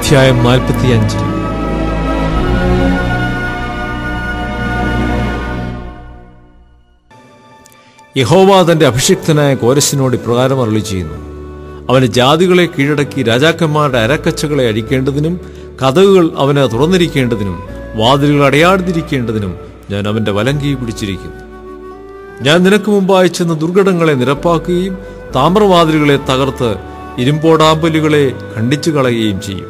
അധ്യായം 45. യഹോവ തന്റെ അഭിഷിക്തനായ കോരശിനോട് ഇപ്രകാരം അരുളിച്ചെയ്യുന്നു: അവന് ജാതികളെ കീഴടക്കി രാജാക്കന്മാരുടെ അരക്കച്ചകളെ അഴിക്കേണ്ടതിനും കതകുകൾ അവന് തുറന്നിരിക്കേണ്ടതിനും വാതിലുകൾ അടയാതിരിക്കേണ്ടതിനും ഞാൻ അവന്റെ വലങ്കി പിടിച്ചിരിക്കുന്നു. ഞാൻ നിനക്ക് മുമ്പായി ചെന്ന് ദുർഘടങ്ങളെ നിരപ്പാക്കുകയും താമ്രവാതിലുകളെ തകർത്ത് ഇരുമ്പോടാമ്പലുകളെ ഖണ്ഡിച്ചു കളയുകയും ചെയ്യും.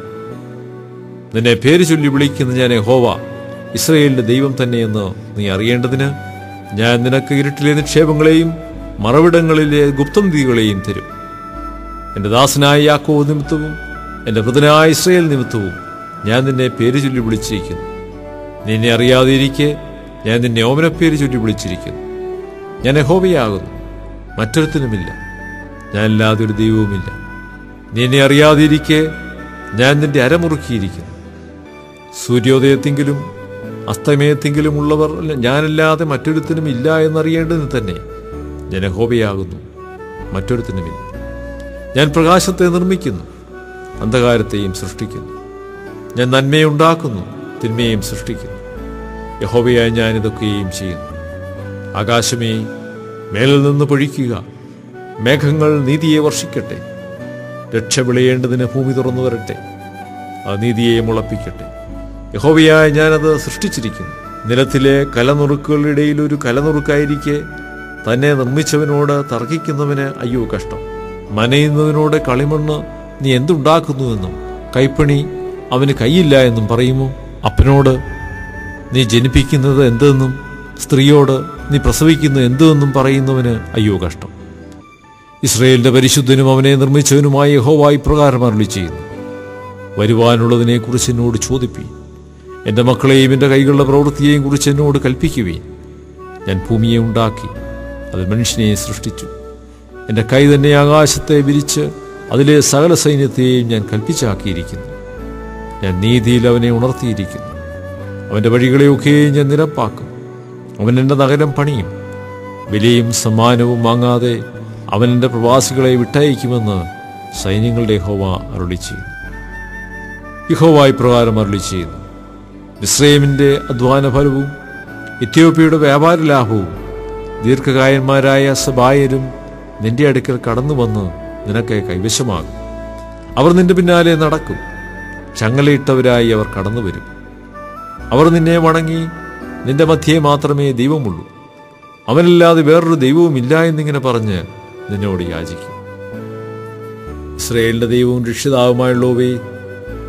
നിന്നെ പേര് ചൊല്ലി വിളിക്കുന്ന ഞാൻ യഹോവ, ഇസ്രായേലിന്റെ ദൈവം തന്നെയെന്ന് നീ അറിയേണ്ടതിന് ഞാൻ നിനക്ക് ഇരുട്ടിലെ നിക്ഷേപങ്ങളെയും മറവിടങ്ങളിലെ ഗുപ്തനിധികളെയും തരും. എന്റെ ദാസനായ യാക്കോബ് നിമിത്തവും എന്റെ വൃതനായ ഇസ്രായേൽ നിമിത്തവും ഞാൻ നിന്നെ പേര് ചൊല്ലി വിളിച്ചിരിക്കുന്നു. നിന്നെ അറിയാതെയിരിക്കെ ഞാൻ നിന്നെ ഓമനപ്പേര് ചൊല്ലി വിളിച്ചിരിക്കുന്നു. ഞാൻ യഹോവയാകുന്നു, മറ്റൊരുത്തനുമില്ല, ഞാനല്ലാതെ ഒരു ദൈവവുമില്ല. നിന്നെ അറിയാതെയിരിക്കെ ഞാൻ നിന്റെ അരമുറുക്കിയിരിക്കുന്നു. സൂര്യോദയത്തെങ്കിലും അസ്തമയത്തെങ്കിലും ഉള്ളവർ ഞാനല്ലാതെ മറ്റൊരുത്തനും ഇല്ല എന്നറിയേണ്ടതിന് തന്നെ ഞാൻ യഹോവയാകുന്നു, മറ്റൊരുത്തനുമില്ല. ഞാൻ പ്രകാശത്തെ നിർമ്മിക്കുന്നു, അന്ധകാരത്തെയും സൃഷ്ടിക്കുന്നു. ഞാൻ നന്മയെ ഉണ്ടാക്കുന്നു, തിന്മയെയും സൃഷ്ടിക്കുന്നു. യഹോവയായി ഞാൻ ഇതൊക്കെയും ചെയ്യുന്നു. ആകാശമേ, മേലിൽ നിന്ന് പൊഴിക്കുക, മേഘങ്ങൾ നീതിയെ വർഷിക്കട്ടെ. രക്ഷ വിളയേണ്ടതിന് ഭൂമി തുറന്നു വരട്ടെ, അത് നീതിയെ മുളപ്പിക്കട്ടെ. യഹോവയായ ഞാനത് സൃഷ്ടിച്ചിരിക്കുന്നു. നിലത്തിലെ കലനുറുക്കുകളുടെ ഇടയിൽ ഒരു കലനുറുക്കായിരിക്കെ തന്നെ നിർമ്മിച്ചവനോട് തർക്കിക്കുന്നവന് അയ്യോ കഷ്ടം. മനയുന്നതിനോട് കളിമണ്ണ് നീ എന്തുണ്ടാക്കുന്നുവെന്നും കൈപ്പണി അവന് കൈയില്ല എന്നും പറയുമോ? അപ്പനോട് നീ ജനിപ്പിക്കുന്നത് എന്തെന്നും സ്ത്രീയോട് നീ പ്രസവിക്കുന്നത് എന്തെന്നും പറയുന്നവന് അയ്യോ കഷ്ടം. ഇസ്രായേലിന്റെ പരിശുദ്ധനും അവനെ നിർമ്മിച്ചവനുമായ യഹോവ ഇപ്രകാരം അരുളിച്ചെയ്യുന്നു: വരുവാനുള്ളതിനെക്കുറിച്ച് എന്നോട് ചോദിപ്പീൻ. എൻ്റെ മക്കളെയും എൻ്റെ കൈകളുടെ പ്രവൃത്തിയെയും കുറിച്ച് എന്നോട് കൽപ്പിക്കുവീൻ. ഞാൻ ഭൂമിയെ ഉണ്ടാക്കി, അത് മനുഷ്യനെ സൃഷ്ടിച്ചു. എൻ്റെ കൈ തന്നെ ആകാശത്തെ വിരിച്ച് അതിലെ സകല സൈന്യത്തെയും ഞാൻ കൽപ്പിച്ചാക്കിയിരിക്കുന്നു. ഞാൻ നീതിയിൽ അവനെ ഉണർത്തിയിരിക്കുന്നു. അവൻ്റെ വഴികളെയൊക്കെയും ഞാൻ നിരപ്പാക്കും. അവൻ എൻ്റെ നഗരം പണിയും. വിലയും സമ്മാനവും വാങ്ങാതെ അവൻ എൻ്റെ പ്രവാസികളെ വിട്ടയക്കുമെന്ന് സൈന്യങ്ങളുടെ യഹോവ അരുളിച്ചെയ്യുന്നു. യഹോവ ഇപ്രകാരം അരുളിച്ചെയ്യുന്നു: മിസ്രയീമിന്റെ അധ്വാന ഫലവും എത്യോപ്യയുടെ വ്യാപാര ലാഭവും ദീർഘകായന്മാരായ സബായരും നിന്റെ അടുക്കൽ കടന്നു വന്ന് നിനക്ക് കൈവശമാകും. അവർ നിന്റെ പിന്നാലെ നടക്കും. ചങ്ങലയിട്ടവരായി അവർ കടന്നു വരും. അവർ നിന്നെ വണങ്ങി, നിന്റെ മധ്യേ മാത്രമേ ദൈവമുള്ളൂ, അവനല്ലാതെ വേറൊരു ദൈവവുമില്ല എന്നിങ്ങനെ പറഞ്ഞ് നിന്നോട് യാചിക്കും. ഇസ്രായേലിന്റെ ദൈവവും രക്ഷിതാവുമായുള്ളവേ,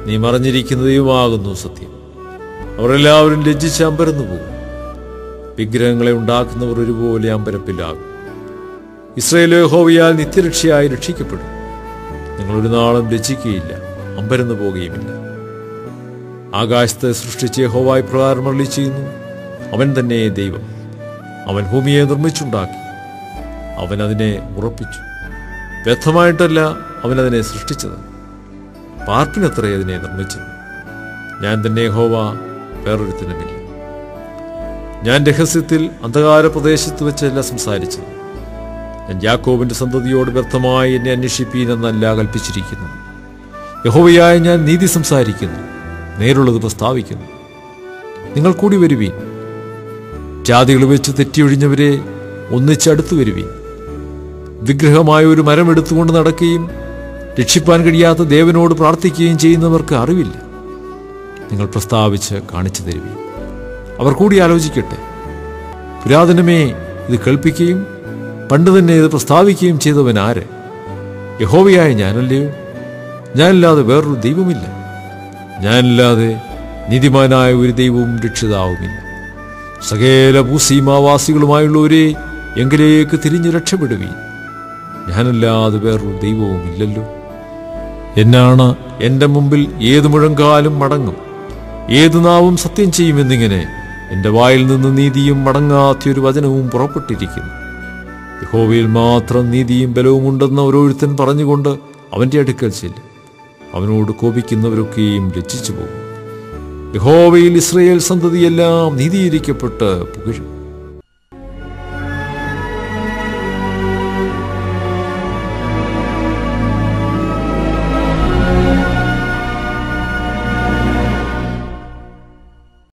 നീ മറഞ്ഞിരിക്കുന്ന ദൈവമാകുന്നു സത്യം. അവരെല്ലാവരും ലജ്ജിച്ച് അമ്പരന്നു പോകും. വിഗ്രഹങ്ങളെ ഉണ്ടാക്കുന്നവർ ഒരുപോലെ അമ്പരപ്പിലാകും. ഇസ്രായേൽ യഹോവയാൽ നിത്യരക്ഷയായി രക്ഷിക്കപ്പെടും. നിങ്ങളൊരു നാളും ലജ്ജിക്കുകയില്ല, അമ്പരന്നു പോകുകയുമില്ല. ആകാശത്തെ സൃഷ്ടിച്ച് യഹോവ ഇപ്രകാരം അരുളിച്ചെയ്യുന്നു: അവൻ തന്നെ ദൈവം. അവൻ ഭൂമിയെ നിർമ്മിച്ചുണ്ടാക്കി, അവൻ അതിനെ ഉറപ്പിച്ചു. വ്യർത്ഥമായിട്ടല്ല അവൻ അതിനെ സൃഷ്ടിച്ചത്, പാർപ്പിനത്രേ അതിനെ നിർമ്മിച്ചത്. ഞാൻ തന്നെ യഹോവ, വേറൊരുത്തനുമില്ല. ഞാൻ രഹസ്യത്തിൽ അന്ധകാര പ്രദേശത്ത് വെച്ചല്ല സംസാരിച്ചത്. ഞാൻ യാക്കോബിന്റെ സന്തതിയോട് വ്യർത്ഥമായി എന്നെ അന്വേഷിപ്പീൻ എന്നല്ല കൽപ്പിച്ചിരിക്കുന്നു. യഹോവയായ ഞാൻ നീതി സംസാരിക്കുന്നു, നേരുള്ളത് പ്രസ്താവിക്കുന്നു. നിങ്ങൾ കൂടി വരുവീൻ. ജാതികൾ വെച്ച് തെറ്റിയൊഴിഞ്ഞവരെ ഒന്നിച്ചടുത്തു വരുവീൻ. വിഗ്രഹമായ ഒരു മരം എടുത്തുകൊണ്ട് നടക്കുകയും രക്ഷിപ്പാൻ കഴിയാത്ത ദേവനോട് പ്രാർത്ഥിക്കുകയും ചെയ്യുന്നവർക്ക് അറിവില്ല. നിങ്ങൾ പ്രസ്താവിച്ച് കാണിച്ചു തരുവീൻ. അവർ കൂടി ആലോചിക്കട്ടെ. പുരാതനമേ, ഇത് കേൾപ്പിക്കുകയും പണ്ട് തന്നെ ഇത് പ്രസ്താവിക്കുകയും ചെയ്തവൻ ആര്? യഹോവയായ ഞാനല്ലയോ? ഞാനല്ലാതെ വേറൊരു ദൈവമില്ല. ഞാനല്ലാതെ നീതിമാനായ ഒരു ദൈവവും രക്ഷിതാവുമില്ല. സകല ഭൂസീമാവാസികളുമായുള്ളവരെ എങ്കിലേക്ക് തിരിഞ്ഞ് രക്ഷപ്പെടുവീൻ. ഞാനല്ലാതെ വേറൊരു ദൈവവുമില്ലല്ലോ. എന്നാണ് എൻ്റെ മുമ്പിൽ ഏതു മുഴങ്കാലും മടങ്ങും, ഏതു നാവും സത്യം ചെയ്യുമെന്നിങ്ങനെ എൻ്റെ വായിൽ നിന്ന് നീതിയും മടങ്ങാത്തൊരു വചനവും പുറപ്പെട്ടിരിക്കുന്നു. യഹോവയിൽ മാത്രം നീതിയും ബലവും ഉണ്ടെന്ന് ഓരോരുത്തൻ പറഞ്ഞുകൊണ്ട് അവൻ്റെ അടുക്കൽ ചെല്ലും. അവനോട് കോപിക്കുന്നവരൊക്കെയും ലജ്ജിച്ചു പോകും. യഹോവയിൽ ഇസ്രായേൽ സന്തതിയെല്ലാം നീതീകരിക്കപ്പെട്ട് പുകഴും.